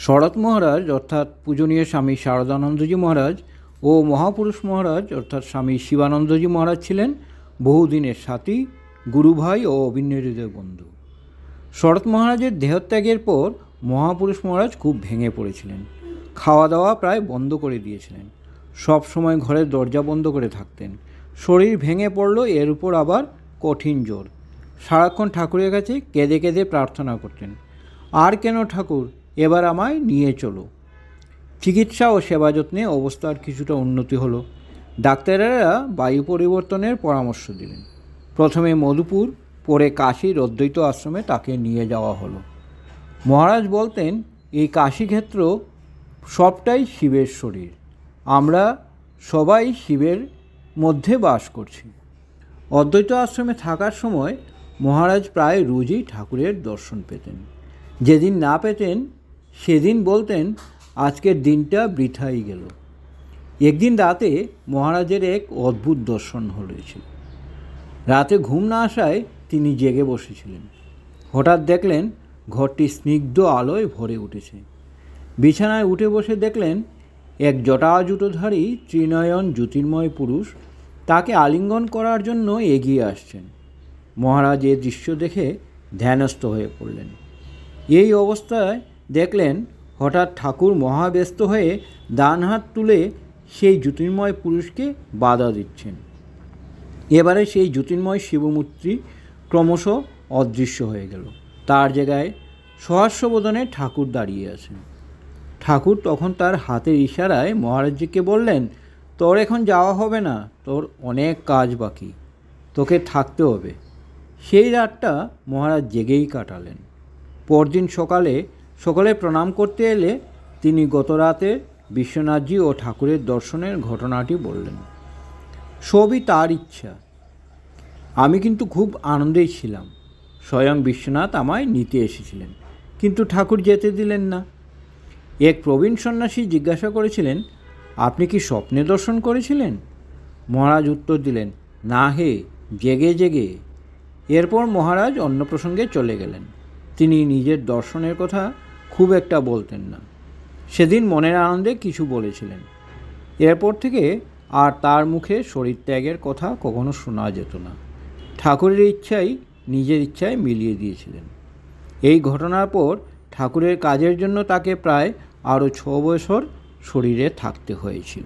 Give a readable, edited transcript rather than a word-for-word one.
শরৎ মহারাজ অর্থাৎ পূজনীয় স্বামী শারদানন্দজি মহারাজ ও মহাপুরুষ মহারাজ অর্থাৎ স্বামী শিবানন্দজি মহারাজ ছিলেন বহুদিনের সাথী, গুরুভাই ও অভিন্নহৃদয় বন্ধু। শরৎ মহারাজের দেহত্যাগের পর মহাপুরুষ মহারাজ খুব ভেঙে পড়েছিলেন। খাওয়া দাওয়া প্রায় বন্ধ করে দিয়েছিলেন। সব সময় ঘরের দরজা বন্ধ করে থাকতেন। শরীর ভেঙে পড়ল, এর উপর আবার কঠিন জ্বর। সারাক্ষণ ঠাকুরের কাছে কেঁদে কেঁদে প্রার্থনা করতেন, আর কেন ঠাকুর, এবার আমায় নিয়ে চলো। চিকিৎসা ও সেবা যত্নে অবস্থার কিছুটা উন্নতি হলো। ডাক্তারেরা বায়ু পরিবর্তনের পরামর্শ দিলেন। প্রথমে মধুপুর, পরে কাশীর অদ্বৈত আশ্রমে তাকে নিয়ে যাওয়া হলো। মহারাজ বলতেন, এই কাশীক্ষেত্র সবটাই শিবের শরীর, আমরা সবাই শিবের মধ্যে বাস করছি। অদ্বৈত আশ্রমে থাকার সময় মহারাজ প্রায় রোজই ঠাকুরের দর্শন পেতেন। যেদিন না পেতেন সেদিন বলতেন, আজকের দিনটা বৃথাই গেল। একদিন রাতে মহারাজের এক অদ্ভুত দর্শন হয়েছিল। রাতে ঘুম না আসায় তিনি জেগে বসেছিলেন। হঠাৎ দেখলেন ঘরটি স্নিগ্ধ আলোয় ভরে উঠেছে। বিছানায় উঠে বসে দেখলেন এক জটাজুটোধারী ত্রিনয়ন জ্যোতির্ময় পুরুষ তাকে আলিঙ্গন করার জন্য এগিয়ে আসছেন। মহারাজ এ দৃশ্য দেখে ধ্যানস্থ হয়ে পড়লেন। এই অবস্থায় দেখলেন হঠাৎ ঠাকুর মহাব্যস্ত হয়ে ডান হাত তুলে সেই জ্যোতির্ময় পুরুষকে বাধা দিচ্ছেন। এবারে সেই জ্যোতির্ময় শিবমূর্তি ক্রমশ অদৃশ্য হয়ে গেল। তার জায়গায় সহাস্যবদনে ঠাকুর দাঁড়িয়ে আছেন। ঠাকুর তখন তার হাতের ইশারায় মহারাজজিকে বললেন, তোর এখন যাওয়া হবে না, তোর অনেক কাজ বাকি, তোকে থাকতে হবে। সেই রাতটা মহারাজ জেগেই কাটালেন। পরদিন সকালে সকলে প্রণাম করতে এলে তিনি গত রাতে বিশ্বনাথজি ও ঠাকুরের দর্শনের ঘটনাটি বললেন। সবই তার ইচ্ছা। আমি কিন্তু খুব আনন্দেই ছিলাম। স্বয়ং বিশ্বনাথ আমায় নিতে এসেছিলেন, কিন্তু ঠাকুর যেতে দিলেন না। এক প্রবীণ সন্ন্যাসী জিজ্ঞাসা করেছিলেন, আপনি কি স্বপ্নে দর্শন করেছিলেন? মহারাজ উত্তর দিলেন, না হে, জেগে জেগে। এরপর মহারাজ অন্য প্রসঙ্গে চলে গেলেন। তিনি নিজের দর্শনের কথা খুব একটা বলতেন না। সেদিন মনের আনন্দে কিছু বলেছিলেন। এরপর থেকে আর তার মুখে শরীর ত্যাগের কথা কখনো শোনা যেত না। ঠাকুরের ইচ্ছাই নিজের ইচ্ছায় মিলিয়ে দিয়েছিলেন। এই ঘটনার পর ঠাকুরের কাজের জন্য তাকে প্রায় আরও 6 বছর শরীরে থাকতে হয়েছিল।